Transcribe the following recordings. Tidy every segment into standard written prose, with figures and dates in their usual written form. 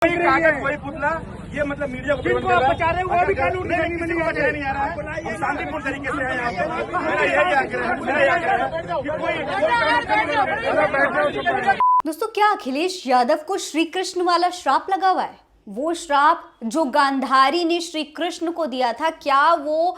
वही कागज वही पुतला, ये मतलब मीडिया को जिनको आप बचा रहे हो वो भी कानून नहीं, किसी को बचाया नहीं आ रहा है। हम शांतिपूर्ण तरीके से हैं यहाँ पे। मेरा यही आग्रह है, मेरा यही आग्रह है कि कोई दोस्तों, क्या अखिलेश यादव को श्री कृष्ण वाला श्राप लगा हुआ है? वो श्राप जो गांधारी ने श्री कृष्ण को दिया था, क्या वो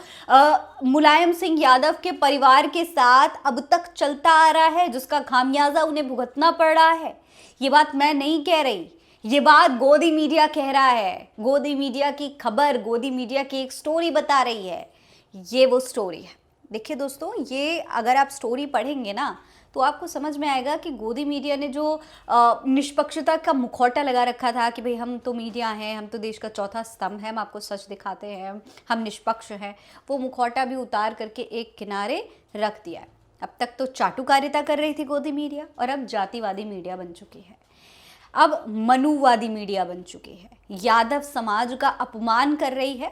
मुलायम सिंह यादव के परिवार के साथ अब तक चलता आ रहा है, जिसका खामियाजा उन्हें भुगतना पड़ रहा है? ये बात मैं नहीं कह रही, ये बात गोदी मीडिया कह रहा है। गोदी मीडिया की खबर, गोदी मीडिया की एक स्टोरी बता रही है। ये वो स्टोरी है। देखिए दोस्तों, ये अगर आप स्टोरी पढ़ेंगे ना तो आपको समझ में आएगा कि गोदी मीडिया ने जो निष्पक्षता का मुखौटा लगा रखा था कि भाई हम तो मीडिया हैं, हम तो देश का चौथा स्तंभ है, हम आपको सच दिखाते हैं, हम निष्पक्ष हैं, वो मुखौटा भी उतार करके एक किनारे रख दिया है। अब तक तो चाटुकारिता कर रही थी गोदी मीडिया, और अब जातिवादी मीडिया बन चुकी है, अब मनुवादी मीडिया बन चुकी है। यादव समाज का अपमान कर रही है।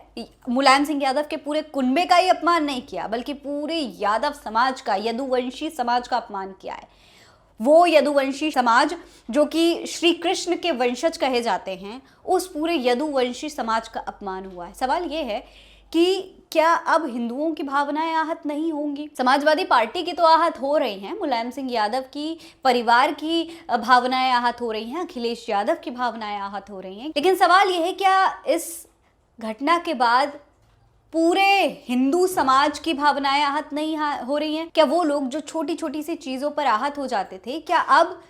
मुलायम सिंह यादव के पूरे कुनबे का ही अपमान नहीं किया, बल्कि पूरे यादव समाज का, यदुवंशी समाज का अपमान किया है। वो यदुवंशी समाज जो कि श्री कृष्ण के वंशज कहे जाते हैं, उस पूरे यदुवंशी समाज का अपमान हुआ है। सवाल ये है कि क्या अब हिंदुओं की भावनाएं आहत नहीं होंगी? समाजवादी पार्टी की तो आहत हो रही हैं, मुलायम सिंह यादव की परिवार की भावनाएं आहत हो रही हैं, अखिलेश यादव की भावनाएं आहत हो रही हैं। लेकिन सवाल यह है, क्या इस घटना के बाद पूरे हिंदू समाज की भावनाएं आहत नहीं हो रही हैं? क्या वो लोग जो छोटी छोटी सी चीजों पर आहत हो जाते थे, क्या अब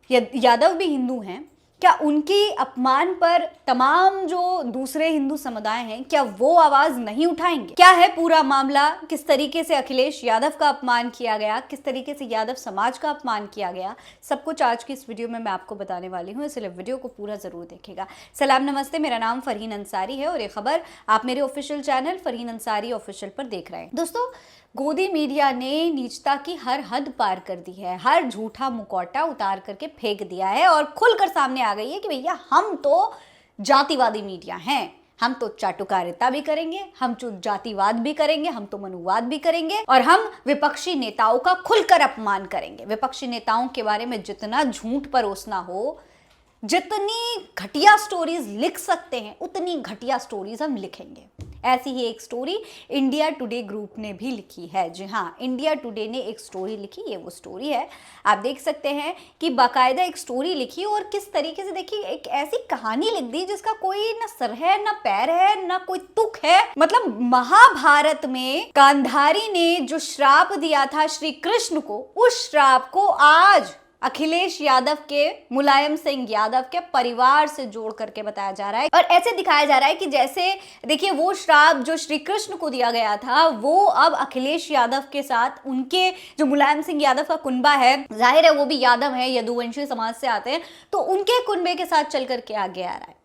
यादव भी हिंदू हैं, क्या उनकी अपमान पर तमाम जो दूसरे हिंदू समुदाय हैं, क्या वो आवाज नहीं उठाएंगे? क्या है पूरा मामला? किस तरीके से अखिलेश यादव का अपमान किया गया, किस तरीके से यादव समाज का अपमान किया गया, सब कुछ आज की इस वीडियो में मैं आपको बताने वाली हूँ, इसलिए वीडियो को पूरा जरूर देखिएगा। सलाम नमस्ते, मेरा नाम फरहीन अंसारी है और ये खबर आप मेरे official channel Farheen Ansari official पर देख रहे हैं। दोस्तों, गोदी मीडिया ने नीचता की हर हद पार कर दी है, हर झूठा मुखौटा उतार करके फेंक दिया है और खुलकर सामने आ गई है कि भैया हम तो जातिवादी मीडिया हैं, हम तो चाटुकारिता भी करेंगे, हम तो जातिवाद भी करेंगे, हम तो मनुवाद भी करेंगे, और हम विपक्षी नेताओं का खुलकर अपमान करेंगे। विपक्षी नेताओं के बारे में जितना झूठ परोसना हो, जितनी घटिया स्टोरीज लिख सकते हैं, उतनी घटिया स्टोरीज हम लिखेंगे। ऐसी ही एक स्टोरी इंडिया टुडे ग्रुप ने भी लिखी है। जी हाँ, इंडिया टुडे ने एक स्टोरी लिखी, ये वो स्टोरी है। आप देख सकते हैं कि बाकायदा एक स्टोरी लिखी और किस तरीके से, देखिए, एक ऐसी कहानी लिख दी जिसका कोई ना सर है, ना पैर है, ना कोई तुक है। मतलब महाभारत में गांधारी ने जो श्राप दिया था श्री कृष्ण को, उस श्राप को आज अखिलेश यादव के, मुलायम सिंह यादव के परिवार से जोड़ करके बताया जा रहा है और ऐसे दिखाया जा रहा है कि जैसे, देखिए, वो श्राप जो श्री कृष्ण को दिया गया था वो अब अखिलेश यादव के साथ, उनके जो मुलायम सिंह यादव का कुनबा है, जाहिर है वो भी यादव है, यदुवंशी समाज से आते हैं, तो उनके कुनबे के साथ चल करके आगे आ रहा है।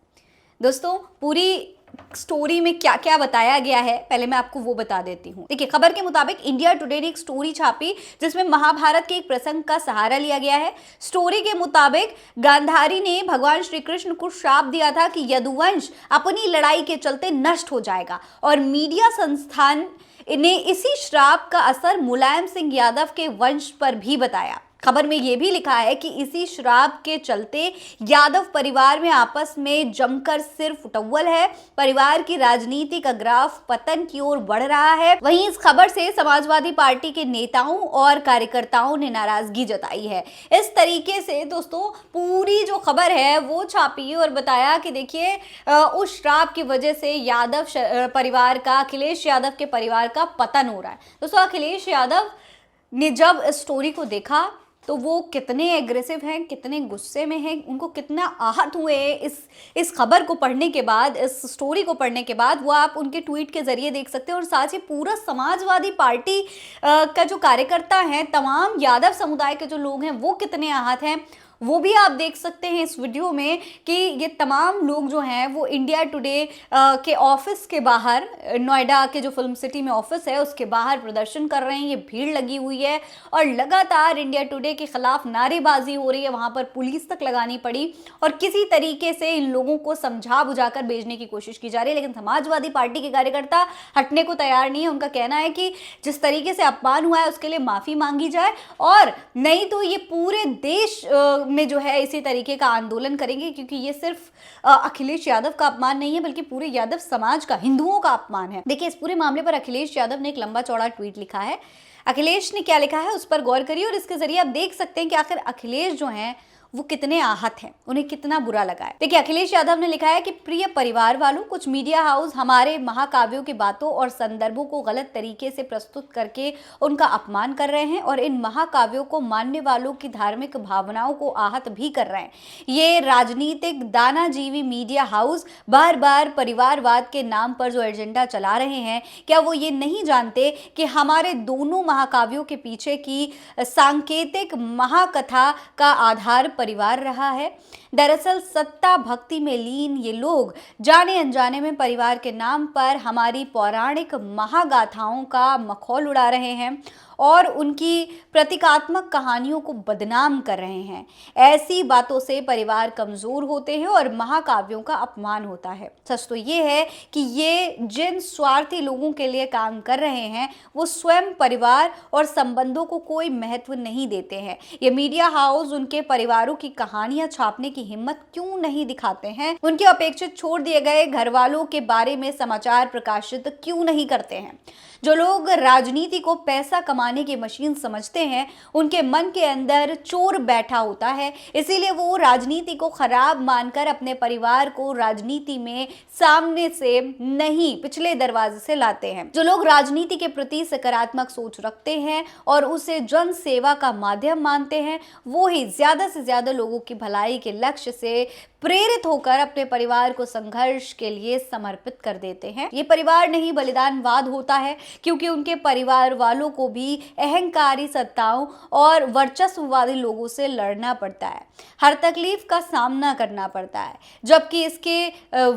दोस्तों, पूरी स्टोरी में क्या क्या बताया गया है, पहले मैं आपको वो बता देती हूँ। देखिए, खबर के मुताबिक इंडिया टुडे ने एक स्टोरी छापी जिसमें महाभारत के एक प्रसंग का सहारा लिया गया है। स्टोरी के मुताबिक गांधारी ने भगवान श्री कृष्ण को श्राप दिया था कि यदुवंश अपनी लड़ाई के चलते नष्ट हो जाएगा, और मीडिया संस्थान ने इसी श्राप का असर मुलायम सिंह यादव के वंश पर भी बताया। खबर में यह भी लिखा है कि इसी श्राप के चलते यादव परिवार में आपस में जमकर सिर फुटव्वल है, परिवार की राजनीति का ग्राफ पतन की ओर बढ़ रहा है। वहीं इस खबर से समाजवादी पार्टी के नेताओं और कार्यकर्ताओं ने नाराजगी जताई है। इस तरीके से दोस्तों पूरी जो खबर है वो छापी और बताया कि देखिए, उस श्राप की वजह से यादव परिवार का, अखिलेश यादव के परिवार का पतन हो रहा है। दोस्तों, अखिलेश यादव ने जब इस स्टोरी को देखा तो वो कितने एग्रेसिव हैं, कितने गुस्से में हैं, उनको कितना आहत हुए इस खबर को पढ़ने के बाद, इस स्टोरी को पढ़ने के बाद, वो आप उनके ट्वीट के जरिए देख सकते हैं। और साथ ही पूरा समाजवादी पार्टी का जो कार्यकर्ता हैं, तमाम यादव समुदाय के जो लोग हैं, वो कितने आहत हैं वो भी आप देख सकते हैं इस वीडियो में कि ये तमाम लोग जो हैं वो इंडिया टुडे के ऑफिस के बाहर, नोएडा के जो फिल्म सिटी में ऑफिस है उसके बाहर प्रदर्शन कर रहे हैं। ये भीड़ लगी हुई है और लगातार इंडिया टुडे के खिलाफ नारेबाजी हो रही है, वहाँ पर पुलिस तक लगानी पड़ी और किसी तरीके से इन लोगों को समझा बुझाकर भेजने की कोशिश की जा रही है। लेकिन समाजवादी पार्टी के कार्यकर्ता हटने को तैयार नहीं है। उनका कहना है कि जिस तरीके से अपमान हुआ है उसके लिए माफ़ी मांगी जाए और नहीं तो ये पूरे देश में जो है इसी तरीके का आंदोलन करेंगे, क्योंकि ये सिर्फ अखिलेश यादव का अपमान नहीं है बल्कि पूरे यादव समाज का, हिंदुओं का अपमान है। देखिए, इस पूरे मामले पर अखिलेश यादव ने एक लंबा चौड़ा ट्वीट लिखा है। अखिलेश ने क्या लिखा है उस पर गौर करिए और इसके जरिए आप देख सकते हैं कि आखिर अखिलेश जो हैं वो कितने आहत हैं, उन्हें कितना बुरा लगा है। देखिए, अखिलेश यादव ने लिखा है कि प्रिय परिवार वालों, कुछ मीडिया हाउस हमारे महाकाव्यों की बातों और संदर्भों को गलत तरीके से प्रस्तुत करके उनका अपमान कर रहे हैं और इन महाकाव्यों को मानने वालों की धार्मिक भावनाओं को आहत भी कर रहे हैं। ये राजनीतिक दानाजीवी मीडिया हाउस बार बार परिवारवाद के नाम पर जो एजेंडा चला रहे हैं, क्या वो ये नहीं जानते कि हमारे दोनों महाकाव्यों के पीछे की सांकेतिक महाकथा का आधार परिवार रहा है। दरअसल सत्ता भक्ति में लीन ये लोग जाने अनजाने में परिवार के नाम पर हमारी पौराणिक महागाथाओं का मखौल उड़ा रहे हैं और उनकी प्रतीकात्मक कहानियों को बदनाम कर रहे हैं। ऐसी बातों से परिवार कमजोर होते हैं और महाकाव्यों का अपमान होता है। सच तो ये है कि ये जिन स्वार्थी लोगों के लिए काम कर रहे हैं वो स्वयं परिवार और संबंधों को कोई महत्व नहीं देते हैं। ये मीडिया हाउस उनके परिवारों की कहानियां छापने की हिम्मत क्यों नहीं दिखाते हैं? उनके अपेक्षित छोड़ दिए गए घर वालों के बारे में समाचार प्रकाशित क्यों नहीं करते हैं? जो लोग राजनीति को पैसा कमाने की मशीन समझते हैं, उनके मन के अंदर चोर बैठा होता है, इसीलिए वो राजनीति को खराब मानकर अपने परिवार को राजनीति में सामने से नहीं पिछले दरवाजे से लाते हैं। जो लोग राजनीति के प्रति सकारात्मक सोच रखते हैं और उसे जन सेवा का माध्यम मानते हैं, वो ही ज्यादा से ज्यादा लोगों की भलाई के लक्ष्य से प्रेरित होकर अपने परिवार को संघर्ष के लिए समर्पित कर देते हैं। ये परिवार नहीं बलिदानवाद होता है, क्योंकि उनके परिवार वालों को भी अहंकारी सत्ताओं और वर्चस्ववादी लोगों से लड़ना पड़ता है, हर तकलीफ का सामना करना पड़ता है, जबकि इसके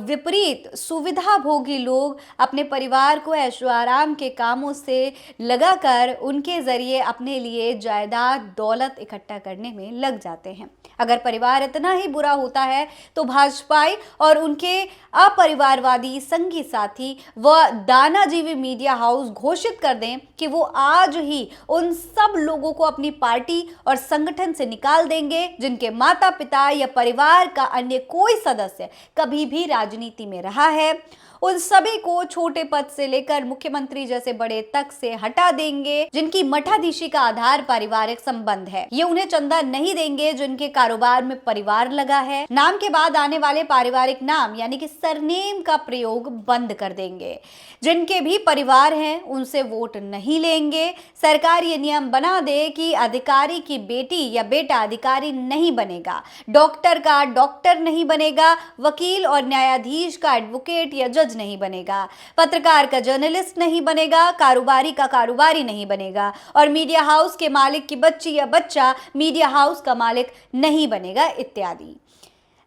विपरीत सुविधा भोगी लोग अपने परिवार को ऐशो आराम के कामों से लगाकर उनके जरिए अपने लिए जायदाद दौलत इकट्ठा करने में लग जाते हैं। अगर परिवार इतना ही बुरा होता है तो भाजपाई और उनके अपरिवारवादी संगी साथी व दानाजीवी मीडिया हाउस घोषित कर दें कि वो आज ही उन सब लोगों को अपनी पार्टी और संगठन से निकाल देंगे जिनके माता पिता या परिवार का अन्य कोई सदस्य कभी भी राजनीति में रहा है। उन सभी को छोटे पद से लेकर मुख्यमंत्री जैसे बड़े तक से हटा देंगे जिनकी मठाधीशी का आधार पारिवारिक संबंध है। ये उन्हें चंदा नहीं देंगे जिनके कारोबार में परिवार लगा है। नाम के बाद आने वाले पारिवारिक नाम यानी कि सरनेम का प्रयोग बंद कर देंगे। जिनके भी परिवार हैं उनसे वोट नहीं लेंगे। सरकार ये नियम बना दे कि अधिकारी की बेटी या बेटा अधिकारी नहीं बनेगा, डॉक्टर का डॉक्टर नहीं बनेगा, वकील और न्यायाधीश का एडवोकेट या जज नहीं बनेगा, पत्रकार का जर्नलिस्ट नहीं बनेगा, कारोबारी का कारोबारी नहीं बनेगा और मीडिया हाउस के मालिक की बच्ची या बच्चा मीडिया हाउस का मालिक नहीं बनेगा इत्यादि।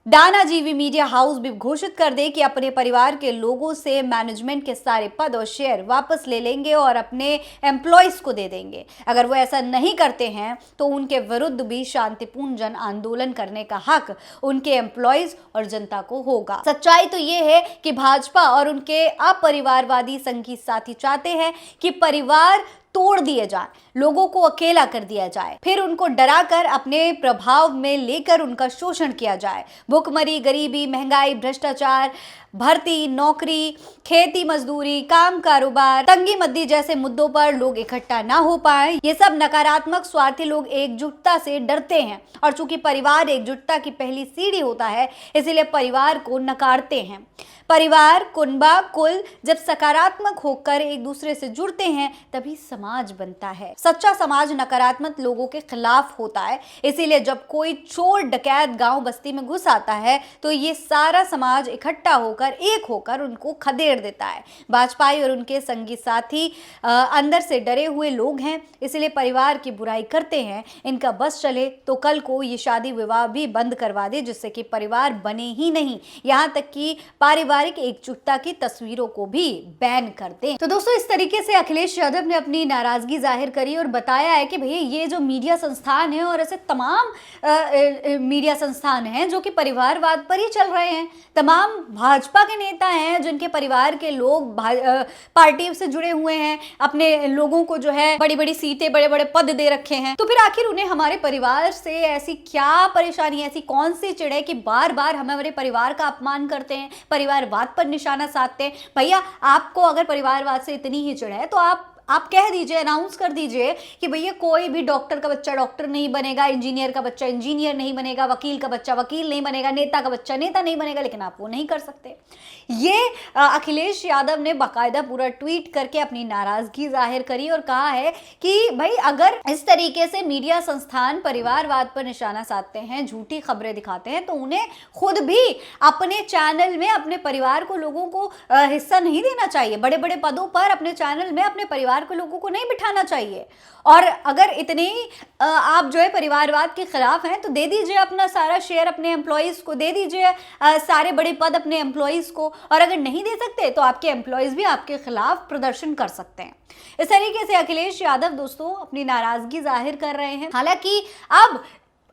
दानाजीवी मीडिया हाउस भी घोषित कर दे कि अपने परिवार के लोगों से मैनेजमेंट के सारे पद और शेयर वापस ले लेंगे और अपने एम्प्लॉयज को दे देंगे। अगर वो ऐसा नहीं करते हैं तो उनके विरुद्ध भी शांतिपूर्ण जन आंदोलन करने का हक उनके एम्प्लॉयज और जनता को होगा। सच्चाई तो ये है कि भाजपा और उनके अपरिवारवादी संगी साथी चाहते हैं कि परिवार तोड़ दिए जाए, लोगों को अकेला कर दिया जाए, फिर उनको डराकर अपने प्रभाव में लेकर उनका शोषण किया जाए। भुखमरी, गरीबी, महंगाई, भ्रष्टाचार, भर्ती, नौकरी, खेती मजदूरी, काम कारोबार, तंगी मद्दी जैसे मुद्दों पर लोग इकट्ठा ना हो पाए। ये सब नकारात्मक स्वार्थी लोग एकजुटता से डरते हैं और चूंकि परिवार एकजुटता की पहली सीढ़ी होता है इसीलिए परिवार को नकारते हैं। परिवार, कुनबा, कुल जब सकारात्मक होकर एक दूसरे से जुड़ते हैं तभी समाज बनता है। सच्चा समाज नकारात्मक लोगों के खिलाफ होता है, इसीलिए जब कोई चोर डकैत गांव बस्ती में घुस आता है तो ये सारा समाज इकट्ठा होकर एक होकर उनको खदेड़ देता है। भाजपाई और उनके संगी साथी अंदर से डरे हुए लोग हैं, इसलिए परिवार की बुराई करते हैं। इनका बस चले तो कल को ये शादी विवाह भी बंद करवा दे जिससे कि परिवार बने ही नहीं, यहाँ तक कि पारिवारिक पारिवारिक एकजुटता की तस्वीरों को भी बैन कर दें। तो दोस्तों, इस तरीके से अखिलेश यादव ने अपनी नाराजगी जाहिर करी और बताया है कि भैया ये जो मीडिया संस्थान है और ऐसे तमाम मीडिया संस्थान हैं जो कि परिवारवाद पर ही चल रहे हैं, तमाम भाजपा के नेता हैं जिनके परिवार के लोग पार्टी से जुड़े हुए हैं, अपने लोगों को जो है बड़ी बड़ी सीटें, बड़े बड़े पद दे रखे हैं, तो फिर आखिर उन्हें हमारे परिवार से ऐसी क्या परेशानी, ऐसी कौन सी चिढ़ है कि बार बार हमारे परिवार का अपमान करते हैं, परिवारवाद पर निशाना साधते हैं। भैया, आपको अगर परिवारवाद से इतनी ही चिढ़ है तो आप कह दीजिए, अनाउंस कर दीजिए कि भैया कोई भी डॉक्टर का बच्चा डॉक्टर नहीं बनेगा, इंजीनियर का बच्चा इंजीनियर नहीं बनेगा, वकील का बच्चा वकील नहीं बनेगा, नेता का बच्चा नेता नहीं बनेगा, लेकिन आप वो नहीं कर सकते। ये अखिलेश यादव ने बाकायदा पूरा ट्वीट करके अपनी नाराजगी जाहिर करी और कहा है कि भाई अगर इस तरीके से मीडिया संस्थान परिवारवाद पर निशाना साधते हैं, झूठी खबरें दिखाते हैं, तो उन्हें खुद भी अपने चैनल में अपने परिवार को, लोगों को हिस्सा नहीं देना चाहिए। बड़े बड़े पदों पर अपने चैनल में अपने परिवार को, लोगों को नहीं बिठाना चाहिए। और अगर इतने आप जो है परिवारवाद के खिलाफ हैं तो दे दीजिए अपना सारा शेयर अपने एम्प्लॉइज को, दे दीजिए सारे बड़े पद अपने एम्प्लॉइज को, और अगर नहीं दे सकते तो आपके एम्प्लॉइज भी आपके खिलाफ प्रदर्शन कर सकते हैं। इस तरीके से अखिलेश यादव दोस्तों अपनी नाराजगी जाहिर कर रहे हैं। हालांकि अब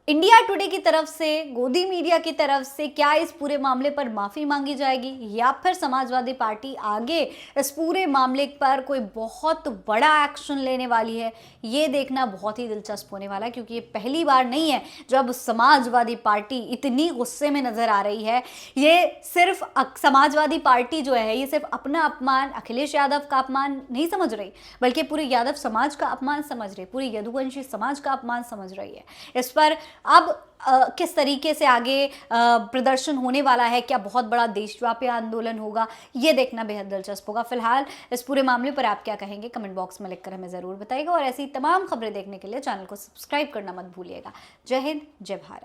इंडिया टुडे की तरफ से, गोदी मीडिया की तरफ से क्या इस पूरे मामले पर माफी मांगी जाएगी या फिर समाजवादी पार्टी आगे इस पूरे मामले पर कोई बहुत बड़ा एक्शन लेने वाली है, ये देखना बहुत ही दिलचस्प होने वाला है, क्योंकि ये पहली बार नहीं है जब समाजवादी पार्टी इतनी गुस्से में नजर आ रही है। ये सिर्फ समाजवादी पार्टी जो है ये सिर्फ अपना अपमान, अखिलेश यादव का अपमान नहीं समझ रही, बल्कि पूरे यादव समाज का अपमान समझ रही, पूरी यदुवंशी समाज का अपमान समझ रही है। इस पर अब किस तरीके से आगे प्रदर्शन होने वाला है, क्या बहुत बड़ा देशव्यापी आंदोलन होगा, ये देखना बेहद दिलचस्प होगा। फिलहाल इस पूरे मामले पर आप क्या कहेंगे, कमेंट बॉक्स में लिखकर हमें ज़रूर बताइएगा और ऐसी तमाम खबरें देखने के लिए चैनल को सब्सक्राइब करना मत भूलिएगा। जय हिंद, जय भारत।